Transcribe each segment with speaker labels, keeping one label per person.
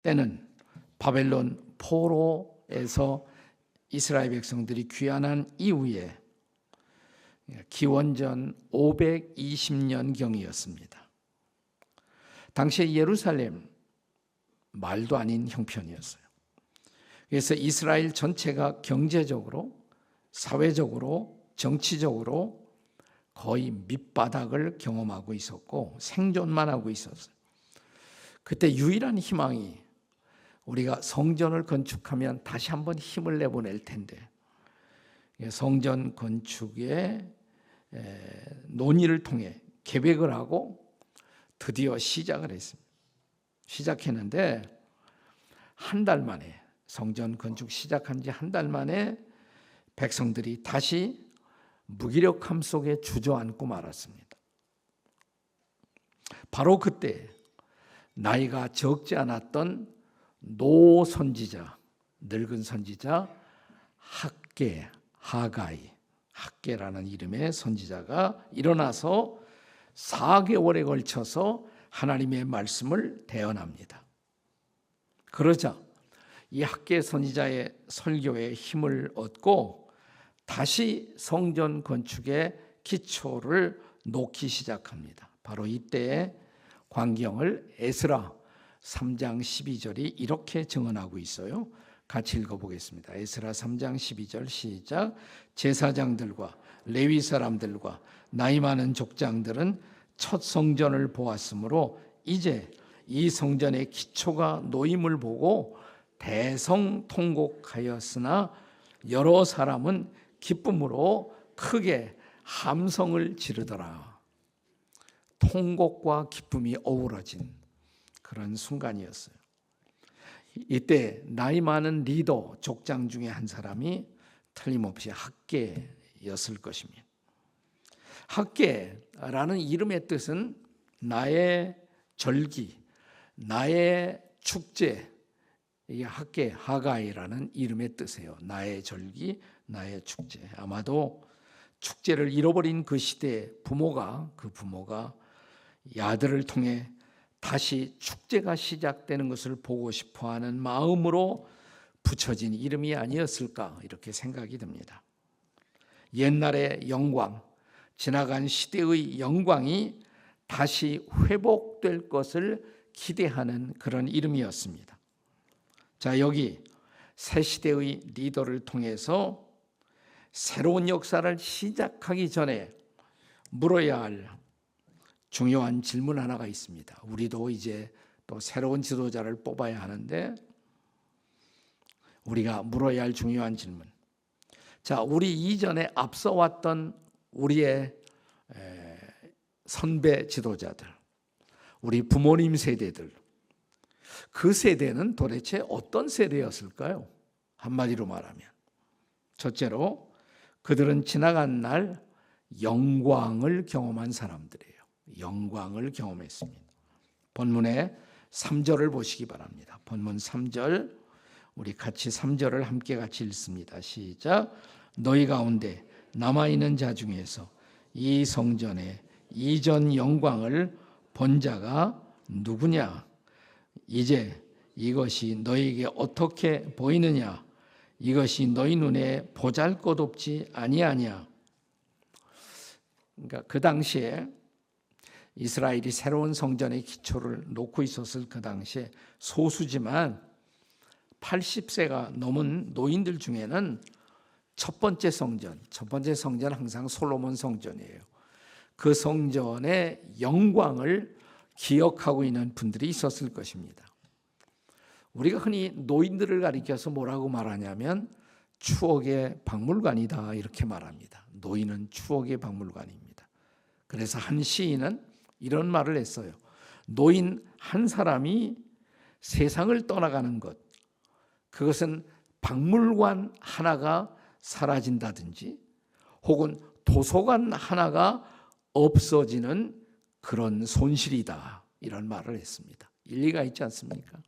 Speaker 1: 때는 바벨론 포로에서 이스라엘 백성들이 귀환한 이후에 기원전 520년경이었습니다. 당시에 예루살렘 말도 아닌 형편이었어요. 그래서 이스라엘 전체가 경제적으로, 사회적으로, 정치적으로 거의 밑바닥을 경험하고 있었고 생존만 하고 있었어요. 그때 유일한 희망이 우리가 성전을 건축하면 다시 한번 힘을 내보낼 텐데, 성전 건축의 논의를 통해 계획을 하고 드디어 시작을 했습니다. 시작했는데 한 달 만에, 성전 건축 시작한 지 한 달 만에 백성들이 다시 무기력함 속에 주저앉고 말았습니다. 바로 그때 나이가 적지 않았던 노 선지자, 늙은 선지자 학계, 하가이, 학계라는 이름의 선지자가 일어나서 4개월에 걸쳐서 하나님의 말씀을 대언합니다. 그러자 이 학계 선지자의 설교에 힘을 얻고 다시 성전 건축의 기초를 놓기 시작합니다. 바로 이때의 광경을 에스라 3장 12절이 이렇게 증언하고 있어요. 같이 읽어보겠습니다. 에스라 3장 12절 시작. 제사장들과 레위 사람들과 나이 많은 족장들은 첫 성전을 보았으므로 이제 이 성전의 기초가 놓임을 보고 대성통곡하였으나 여러 사람은 기쁨으로 크게 함성을 지르더라. 통곡과 기쁨이 어우러진 그런 순간이었어요. 이때 나이 많은 리더 족장 중에 한 사람이 틀림없이 학계였을 것입니다. 학계라는 이름의 뜻은 나의 절기, 나의 축제. 이게 학계, 하가이라는 이름의 뜻이에요. 나의 절기, 나의 축제. 아마도 축제를 잃어버린 그 시대에 그 부모가 이 아들을 통해 다시 축제가 시작되는 것을 보고 싶어하는 마음으로 붙여진 이름이 아니었을까 이렇게 생각이 듭니다. 옛날의 영광, 지나간 시대의 영광이 다시 회복될 것을 기대하는 그런 이름이었습니다. 자, 여기 새 시대의 리더를 통해서 새로운 역사를 시작하기 전에 물어야 할 중요한 질문 하나가 있습니다. 우리도 이제 또 새로운 지도자를 뽑아야 하는데 우리가 물어야 할 중요한 질문. 자, 우리 이전에 앞서 왔던 우리의 선배 지도자들, 우리 부모님 세대들, 그 세대는 도대체 어떤 세대였을까요? 한마디로 말하면 첫째로 그들은 지나간 날 영광을 경험한 사람들이에요. 영광을 경험했습니다. 본문의 3절을 보시기 바랍니다. 본문 3절, 우리 같이 3절을 함께 같이 읽습니다. 시작. 너희 가운데 남아있는 자 중에서 이 성전의 이전 영광을 본 자가 누구냐? 이제 이것이 너희에게 어떻게 보이느냐? 이것이 너희 눈에 보잘것없지 아니하냐? 그러니까 그 당시에 이스라엘이 새로운 성전의 기초를 놓고 있었을 그 당시에 소수지만 80세가 넘은 노인들 중에는 첫 번째 성전 항상 솔로몬 성전이에요. 그 성전의 영광을 기억하고 있는 분들이 있었을 것입니다. 우리가 흔히 노인들을 가리켜서 뭐라고 말하냐면 추억의 박물관이다 이렇게 말합니다. 노인은 추억의 박물관입니다. 그래서 한 시인은 이런 말을 했어요. 노인 한 사람이 세상을 떠나가는 것, 그것은 박물관 하나가 사라진다든지 혹은 도서관 하나가 없어지는 그런 손실이다 이런 말을 했습니다. 일리가 있지 않습니까?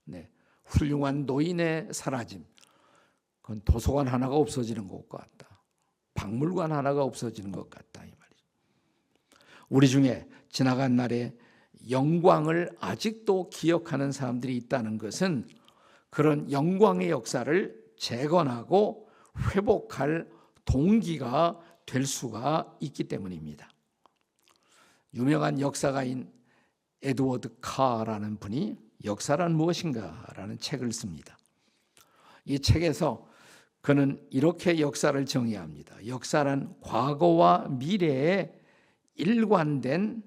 Speaker 1: 네, 훌륭한 노인의 사라짐, 그건 도서관 하나가 없어지는 것 같다. 박물관 하나가 없어지는 것 같다 이 말이죠. 우리 중에 지나간 날에 영광을 아직도 기억하는 사람들이 있다는 것은 그런 영광의 역사를 재건하고 회복할 동기가 될 수가 있기 때문입니다. 유명한 역사가인 에드워드 카라는 분이 역사란 무엇인가라는 책을 씁니다. 이 책에서 그는 이렇게 역사를 정의합니다. 역사란 과거와 미래의 일관된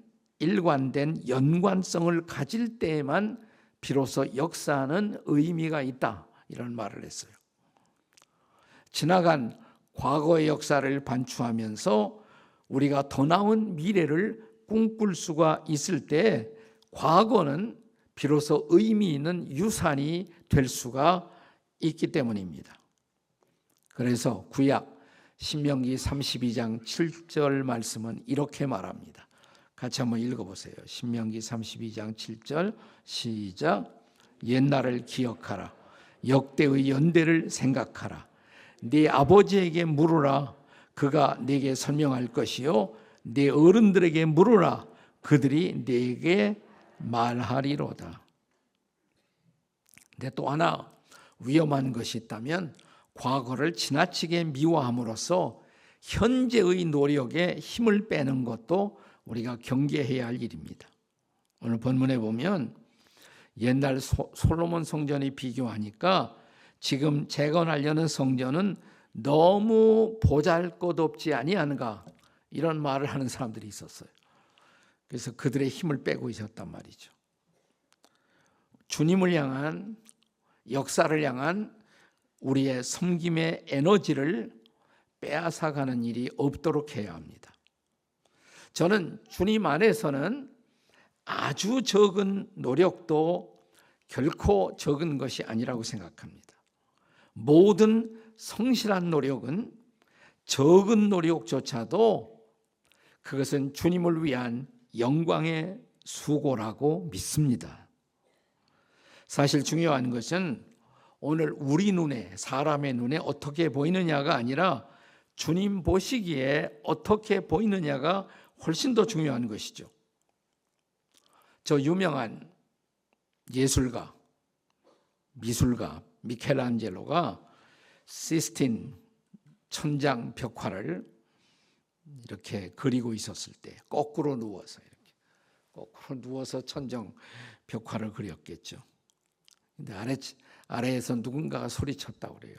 Speaker 1: 연관성을 가질 때에만 비로소 역사는 의미가 있다, 이런 말을 했어요. 지나간 과거의 역사를 반추하면서 우리가 더 나은 미래를 꿈꿀 수가 있을 때 과거는 비로소 의미 있는 유산이 될 수가 있기 때문입니다. 그래서 구약 신명기 32장 7절 말씀은 이렇게 말합니다. 같이 한번 읽어보세요. 신명기 32장 7절 시작. 옛날을 기억하라. 역대의 연대를 생각하라. 네 아버지에게 물으라. 그가 네게 설명할 것이요 네 어른들에게 물으라. 그들이 네게 말하리로다. 근데 또 하나 위험한 것이 있다면 과거를 지나치게 미워함으로써 현재의 노력에 힘을 빼는 것도 우리가 경계해야 할 일입니다. 오늘 본문에 보면 옛날 솔로몬 성전에 비교하니까 지금 재건하려는 성전은 너무 보잘것없지 아니한가, 이런 말을 하는 사람들이 있었어요. 그래서 그들의 힘을 빼고 있었단 말이죠. 주님을 향한, 역사를 향한 우리의 섬김의 에너지를 빼앗아가는 일이 없도록 해야 합니다. 저는 주님 안에서는 아주 적은 노력도 결코 적은 것이 아니라고 생각합니다. 모든 성실한 노력은, 적은 노력조차도 그것은 주님을 위한 영광의 수고라고 믿습니다. 사실 중요한 것은 오늘 우리 눈에, 사람의 눈에 어떻게 보이느냐가 아니라 주님 보시기에 어떻게 보이느냐가 훨씬 더 중요한 것이죠. 저 유명한 예술가, 미술가 미켈란젤로가 시스틴 천장 벽화를 이렇게 그리고 있었을 때 거꾸로 누워서 천장 벽화를 그렸겠죠. 근데 아래에서 누군가가 소리쳤다고 그래요.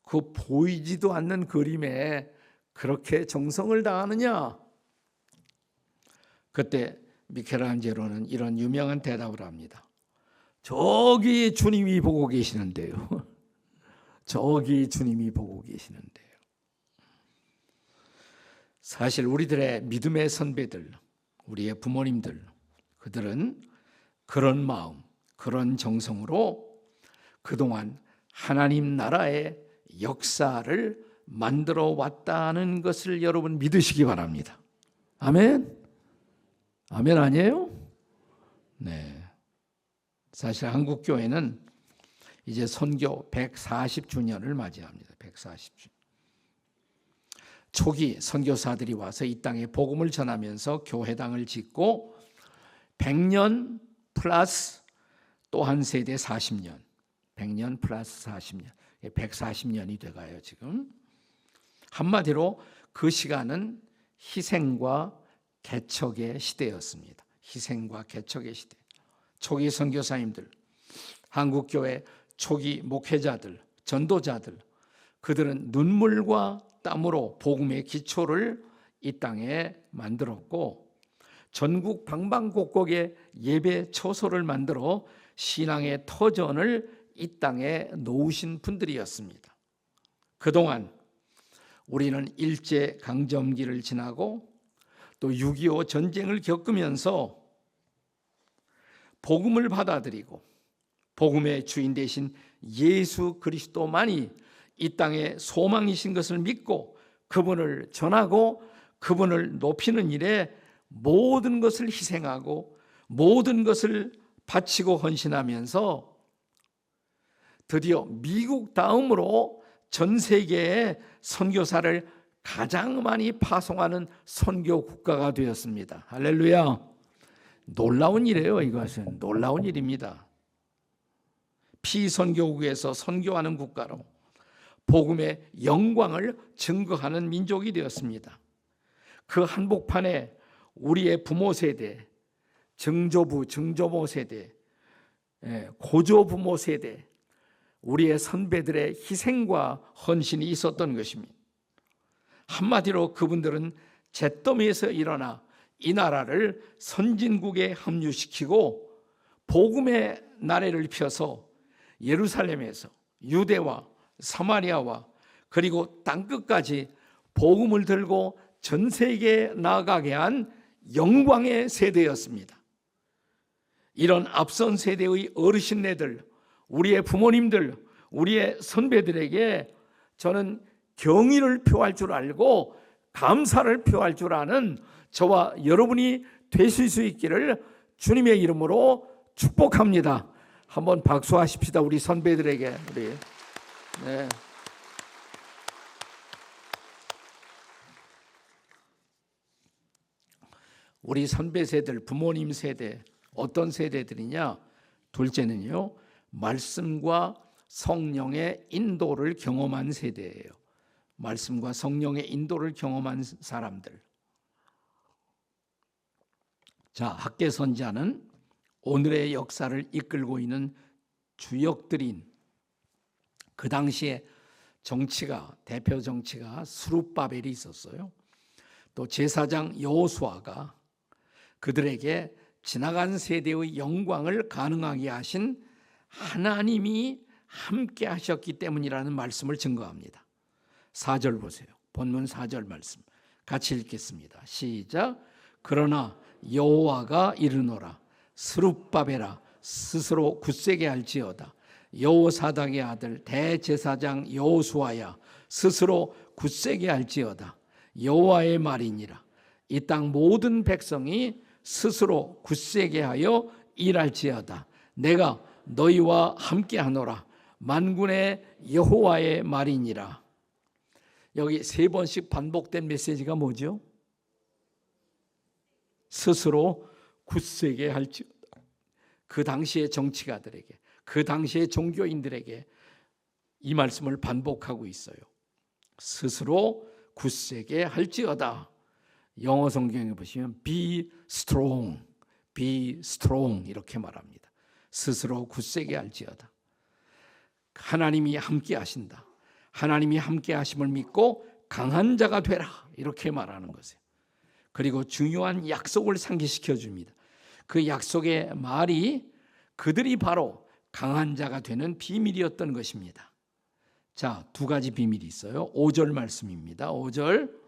Speaker 1: 그 보이지도 않는 그림에 그렇게 정성을 다하느냐? 그때 미켈란젤로는 이런 유명한 대답을 합니다. 저기 주님이 보고 계시는데요. 저기 주님이 보고 계시는데요. 사실 우리들의 믿음의 선배들, 우리의 부모님들, 그들은 그런 마음, 그런 정성으로 그동안 하나님 나라의 역사를 만들어 왔다는 것을 여러분 믿으시기 바랍니다. 아멘? 아멘 아니에요? 네. 사실 한국교회는 이제 선교 140주년을 맞이합니다. 140주년. 초기 선교사들이 와서 이 땅에 복음을 전하면서 교회당을 짓고 100년 플러스 또 한 세대 40년, 100년 플러스 40년, 140년이 돼가요 지금. 한마디로 그 시간은 희생과 개척의 시대였습니다. 희생과 개척의 시대. 초기 선교사님들, 한국교회 초기 목회자들, 전도자들, 그들은 눈물과 땀으로 복음의 기초를 이 땅에 만들었고 전국 방방곡곡에 예배 처소를 만들어 신앙의 터전을 이 땅에 놓으신 분들이었습니다. 그동안 우리는 일제강점기를 지나고 또 6.25 전쟁을 겪으면서 복음을 받아들이고 복음의 주인 되신 예수 그리스도만이 이 땅에 소망이신 것을 믿고 그분을 전하고 그분을 높이는 일에 모든 것을 희생하고 모든 것을 바치고 헌신하면서 드디어 미국 다음으로 전 세계에 선교사를 가장 많이 파송하는 선교 국가가 되었습니다. 할렐루야. 놀라운 일이에요. 이것은 놀라운 일입니다. 피선교국에서 선교하는 국가로 복음의 영광을 증거하는 민족이 되었습니다. 그 한복판에 우리의 부모 세대, 증조부, 증조모 세대, 고조부모 세대, 우리의 선배들의 희생과 헌신이 있었던 것입니다. 한마디로 그분들은 잿더미에서 일어나 이 나라를 선진국에 합류시키고 복음의 나래를 펴서 예루살렘에서 유대와 사마리아와 그리고 땅끝까지 복음을 들고 전 세계에 나아가게 한 영광의 세대였습니다. 이런 앞선 세대의 어르신네들, 우리의 부모님들, 우리의 선배들에게 저는 경의를 표할 줄 알고 감사를 표할 줄 아는 저와 여러분이 되실 수 있기를 주님의 이름으로 축복합니다. 한번 박수하십시다. 우리 선배들에게. 네. 우리 선배 세대들, 부모님 세대, 어떤 세대들이냐? 둘째는요, 말씀과 성령의 인도를 경험한 세대예요. 말씀과 성령의 인도를 경험한 사람들. 자, 학계 선지자는 오늘의 역사를 이끌고 있는 주역들인 그 당시에 정치가, 대표 정치가 스룹바벨이 있었어요. 또 제사장 여호수아가 그들에게 지나간 세대의 영광을 가능하게 하신 하나님이 함께 하셨기 때문이라는 말씀을 증거합니다. 4절 보세요. 본문 4절 말씀 같이 읽겠습니다. 시작. 그러나 여호와가 이르노라 스룹바벨아 스스로 굳세게 할지어다. 여호사닥의 아들 대제사장 여호수아야 스스로 굳세게 할지어다. 여호와의 말이니라. 이 땅 모든 백성이 스스로 굳세게 하여 일할지어다. 내가 너희와 함께하노라. 만군의 여호와의 말이니라. 여기 3번씩 반복된 메시지가 뭐죠? 스스로 굳세게 할지어다. 그 당시의 정치가들에게, 그 당시의 종교인들에게 이 말씀을 반복하고 있어요. 스스로 굳세게 할지어다. 영어 성경에 보시면 be strong, be strong 이렇게 말합니다. 스스로 굳세게 할지어다. 하나님이 함께 하신다. 하나님이 함께 하심을 믿고 강한 자가 되라 이렇게 말하는 것이에요. 그리고 중요한 약속을 상기시켜 줍니다. 그 약속의 말이 그들이 바로 강한 자가 되는 비밀이었던 것입니다. 자, 2가지 비밀이 있어요. 5절 말씀입니다. 5절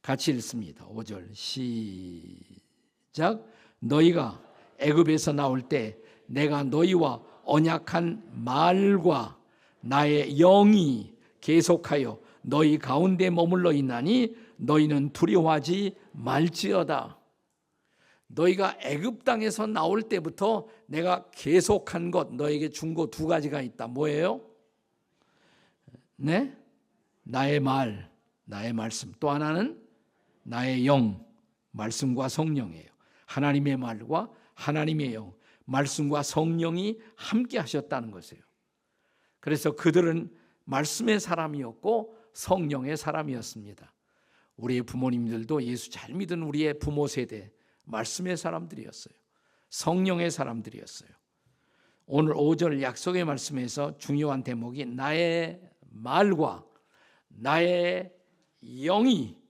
Speaker 1: 같이 읽습니다. 5절 시작. 너희가 애굽에서 나올 때 내가 너희와 언약한 말과 나의 영이 계속하여 너희 가운데 머물러 있나니 너희는 두려워하지 말지어다. 너희가 애굽 땅에서 나올 때부터 내가 계속한 것, 너에게 준 것 2가지가 있다. 뭐예요? 네? 나의 말, 나의 말씀. 또 하나는 나의 영, 말씀과 성령이에요. 하나님의 말과 하나님의 영, 말씀과 성령이 함께 하셨다는 것이에요. 그래서 그들은 말씀의 사람이었고 성령의 사람이었습니다. 우리의 부모님들도 예수 잘 믿은 우리의 부모 세대 말씀의 사람들이었어요. 성령의 사람들이었어요. 오늘 5절 약속의 말씀에서 중요한 대목이 나의 말과 나의 영이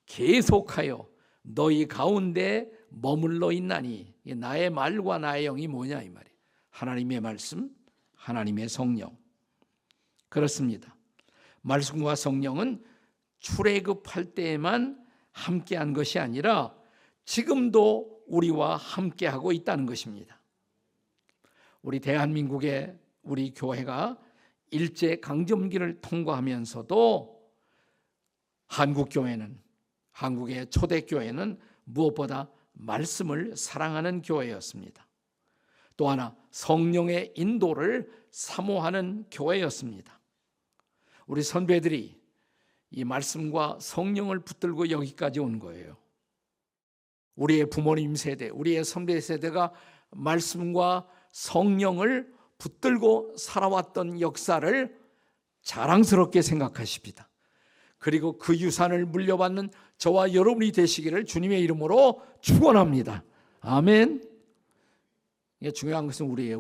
Speaker 1: 계속하여 너희 가운데 머물러 있나니. 나의 말과 나의 영이 뭐냐 이 말이에요. 하나님의 말씀, 하나님의 성령. 그렇습니다. 말씀과 성령은 출애굽할 때에만 함께한 것이 아니라 지금도 우리와 함께하고 있다는 것입니다. 우리 대한민국의 우리 교회가 일제강점기를 통과하면서도 한국의 초대교회는 무엇보다 말씀을 사랑하는 교회였습니다. 또 하나 성령의 인도를 사모하는 교회였습니다. 우리 선배들이 이 말씀과 성령을 붙들고 여기까지 온 거예요. 우리의 부모님 세대, 우리의 선배 세대가 말씀과 성령을 붙들고 살아왔던 역사를 자랑스럽게 생각하십니다. 그리고 그 유산을 물려받는 저와 여러분이 되시기를 주님의 이름으로 축원합니다. 아멘. 이게 중요한 것은 우리의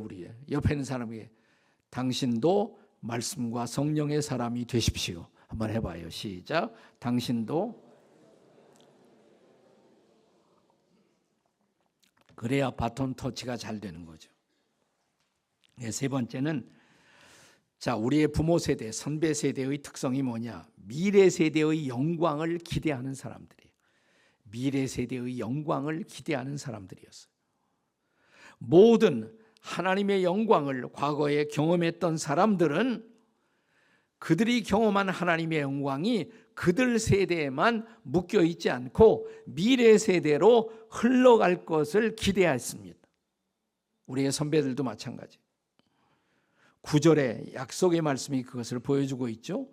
Speaker 1: 옆에 있는 사람에게 당신도 말씀과 성령의 사람이 되십시오. 한번 해봐요. 시작. 당신도. 그래야 바톤 터치가 잘 되는 거죠. 세 번째는 우리의 부모 세대, 선배 세대의 특성이 뭐냐? 미래 세대의 영광을 기대하는 사람들이에요. 미래 세대의 영광을 기대하는 사람들이었어요. 모든 하나님의 영광을 과거에 경험했던 사람들은 그들이 경험한 하나님의 영광이 그들 세대에만 묶여 있지 않고 미래 세대로 흘러갈 것을 기대했습니다. 우리의 선배들도 마찬가지. 9절의 약속의 말씀이 그것을 보여주고 있죠.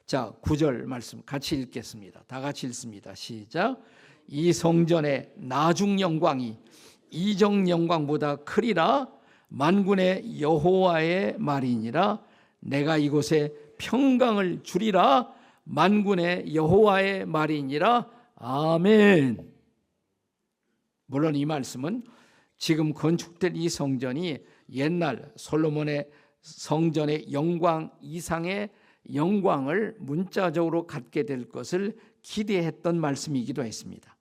Speaker 1: 9절 말씀 같이 읽겠습니다. 다 같이 읽습니다. 시작. 이 성전의 나중 영광이 이적 영광보다 크리라. 만군의 여호와의 말이니라. 내가 이곳에 평강을 주리라. 만군의 여호와의 말이니라. 아멘. 물론 이 말씀은 지금 건축된 이 성전이 옛날 솔로몬의 성전의 영광 이상의 영광을 문자적으로 갖게 될 것을 기대했던 말씀이기도 했습니다.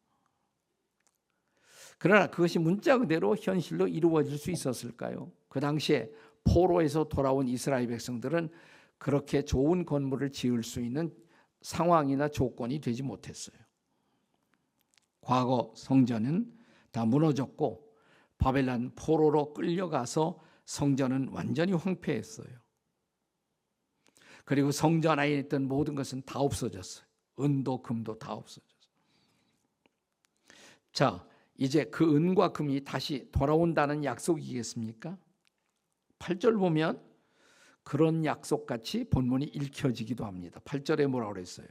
Speaker 1: 그러나 그것이 문자 그대로 현실로 이루어질 수 있었을까요? 그 당시에 포로에서 돌아온 이스라엘 백성들은 그렇게 좋은 건물을 지을 수 있는 상황이나 조건이 되지 못했어요. 과거 성전은 다 무너졌고 바벨론 포로로 끌려가서 성전은 완전히 황폐했어요. 그리고 성전 안에 있던 모든 것은 다 없어졌어요. 은도 금도 다 없어졌어요. 이제 그 은과 금이 다시 돌아온다는 약속이겠습니까? 8절 보면 그런 약속같이 본문이 읽혀지기도 합니다. 8절에 뭐라고 그랬어요?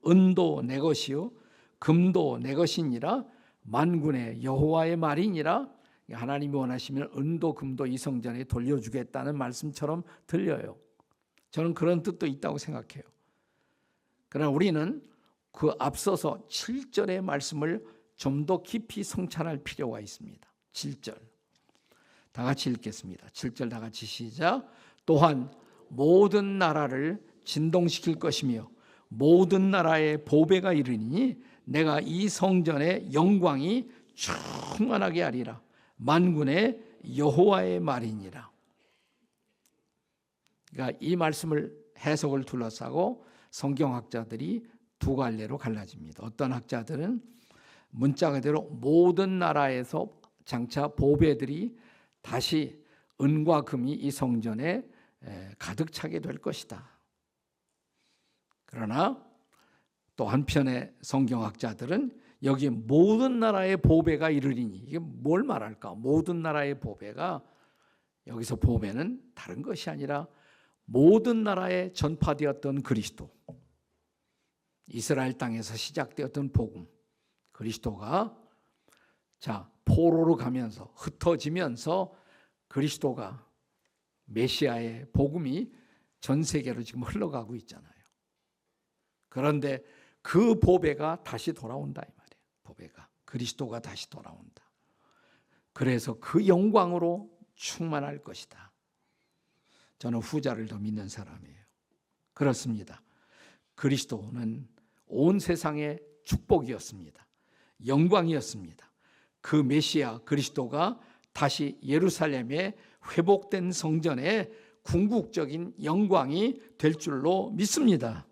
Speaker 1: 은도 내 것이요 금도 내 것이니라. 만군의 여호와의 말이니라. 하나님이 원하시면 은도 금도 이 성전에 돌려주겠다는 말씀처럼 들려요. 저는 그런 뜻도 있다고 생각해요. 그러나 우리는 그 앞서서 7절의 말씀을 좀 더 깊이 성찰할 필요가 있습니다. 7절 다 같이 읽겠습니다. 7절 다 같이 시작. 또한 모든 나라를 진동시킬 것이며 모든 나라의 보배가 이르니 내가 이 성전의 영광이 충만하게 하리라. 만군의 여호와의 말이니라. 그러니까 이 말씀을 해석을 둘러싸고 성경학자들이 두 갈래로 갈라집니다. 어떤 학자들은 문자 그대로 모든 나라에서 장차 보배들이 다시 은과 금이 이 성전에 가득 차게 될 것이다. 그러나 또 한편의 성경학자들은 여기 모든 나라의 보배가 이르리니, 이게 뭘 말할까? 모든 나라의 보배가, 여기서 보배는 다른 것이 아니라 모든 나라에 전파되었던 그리스도, 이스라엘 땅에서 시작되었던 복음, 그리스도가 포로로 가면서 흩어지면서 그리스도가 메시아의 복음이 전 세계로 지금 흘러가고 있잖아요. 그런데 그 보배가 다시 돌아온다 이 말이에요. 보배가, 그리스도가 다시 돌아온다. 그래서 그 영광으로 충만할 것이다. 저는 후자를 더 믿는 사람이에요. 그렇습니다. 그리스도는 온 세상의 축복이었습니다. 영광이었습니다. 그 메시아 그리스도가 다시 예루살렘의 회복된 성전의 궁극적인 영광이 될 줄로 믿습니다.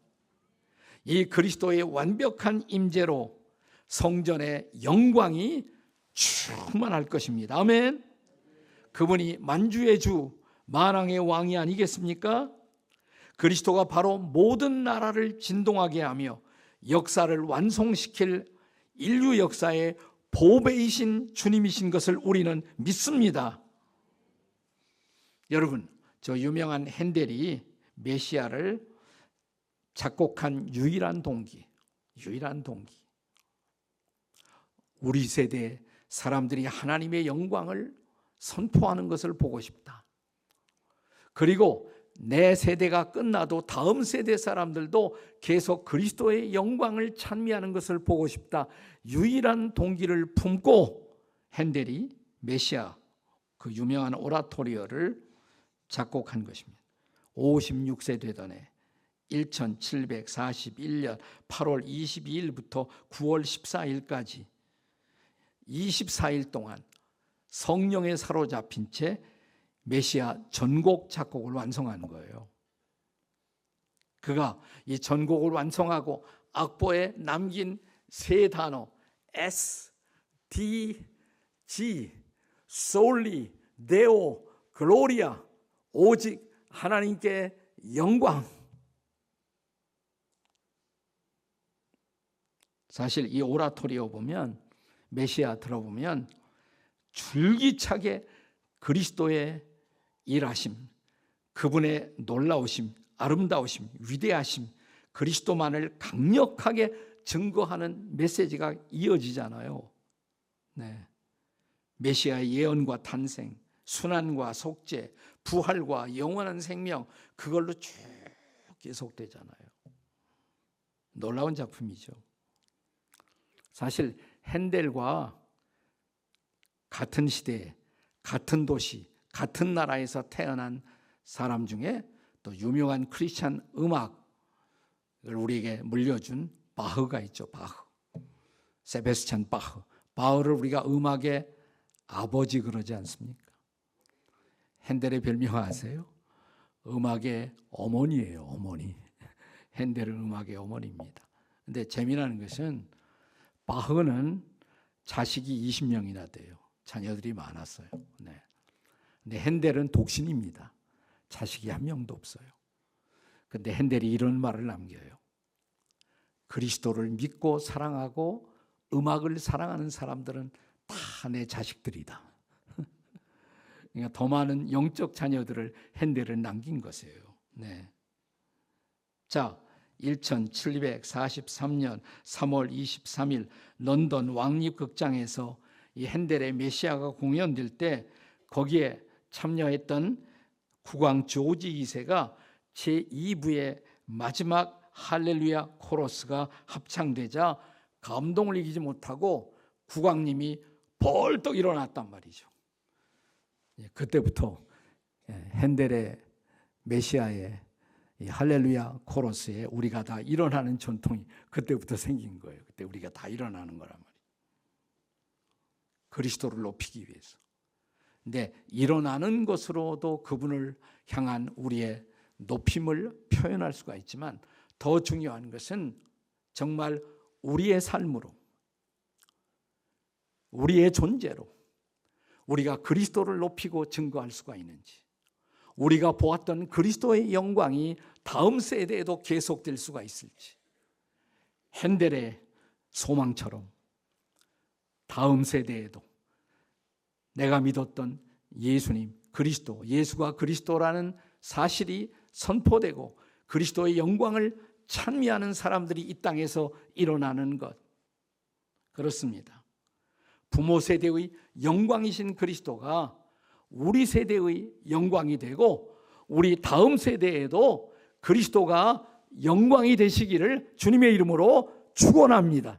Speaker 1: 이 그리스도의 완벽한 임재로 성전의 영광이 충만할 것입니다. 아멘. 그분이 만주의 주, 만왕의 왕이 아니겠습니까? 그리스도가 바로 모든 나라를 진동하게 하며 역사를 완성시킬 인류 역사의 보배이신 주님이신 것을 우리는 믿습니다. 여러분, 저 유명한 핸델이 메시아를 작곡한 유일한 동기. 우리 세대 사람들이 하나님의 영광을 선포하는 것을 보고 싶다. 그리고 내 세대가 끝나도 다음 세대 사람들도 계속 그리스도의 영광을 찬미하는 것을 보고 싶다. 유일한 동기를 품고 핸델이 메시아, 그 유명한 오라토리오를 작곡한 것입니다. 56세 되던 해 1741년 8월 22일부터 9월 14일까지 24일 동안 성령에 사로잡힌 채 메시아 전곡 작곡을 완성한 거예요. 그가 이 전곡을 완성하고 악보에 남긴 세 단어 S, D, G, 솔리, 데오, 글로리아, 오직 하나님께 영광. 사실 이 오라토리오 보면 메시아 들어보면 줄기차게 그리스도의 일하심, 그분의 놀라우심, 아름다우심, 위대하심, 그리스도만을 강력하게 증거하는 메시지가 이어지잖아요. 네. 메시아의 예언과 탄생, 순환과 속죄, 부활과 영원한 생명, 그걸로 쭉 계속되잖아요. 놀라운 작품이죠. 사실 핸델과 같은 시대에 같은 도시, 같은 나라에서 태어난 사람 중에 또 유명한 크리스찬 음악을 우리에게 물려준 바흐가 있죠. 바흐, 세베스찬 바흐. 바흐를 우리가 음악의 아버지 그러지 않습니까? 핸델의 별명 아세요? 음악의 어머니예요. 어머니. 핸델은 음악의 어머니입니다. 근데 재미나는 것은 바흐는 자식이 20명이나 돼요. 자녀들이 많았어요. 네. 근데 핸델은 독신입니다. 자식이 한 명도 없어요. 근데 핸델이 이런 말을 남겨요. 그리스도를 믿고 사랑하고 음악을 사랑하는 사람들은 다 내 자식들이다. 그러니까 더 많은 영적 자녀들을 핸델은 남긴 것이에요. 네. 자, 1743년 3월 23일 런던 왕립극장에서 이 핸델의 메시아가 공연될 때 거기에 참여했던 국왕 조지 2세가 제2부의 마지막 할렐루야 코러스가 합창되자 감동을 이기지 못하고 국왕님이 벌떡 일어났단 말이죠. 그때부터 핸델의 메시아의 할렐루야 코러스에 우리가 다 일어나는 전통이 그때부터 생긴 거예요. 그때 우리가 다 일어나는 거란 말이에요. 그리스도를 높이기 위해서. 근데 일어나는 것으로도 그분을 향한 우리의 높임을 표현할 수가 있지만 더 중요한 것은 정말 우리의 삶으로, 우리의 존재로 우리가 그리스도를 높이고 증거할 수가 있는지, 우리가 보았던 그리스도의 영광이 다음 세대에도 계속될 수가 있을지, 핸델의 소망처럼 다음 세대에도 내가 믿었던 예수님, 그리스도, 예수가 그리스도라는 사실이 선포되고 그리스도의 영광을 찬미하는 사람들이 이 땅에서 일어나는 것, 그렇습니다. 부모 세대의 영광이신 그리스도가 우리 세대의 영광이 되고 우리 다음 세대에도 그리스도가 영광이 되시기를 주님의 이름으로 축원합니다.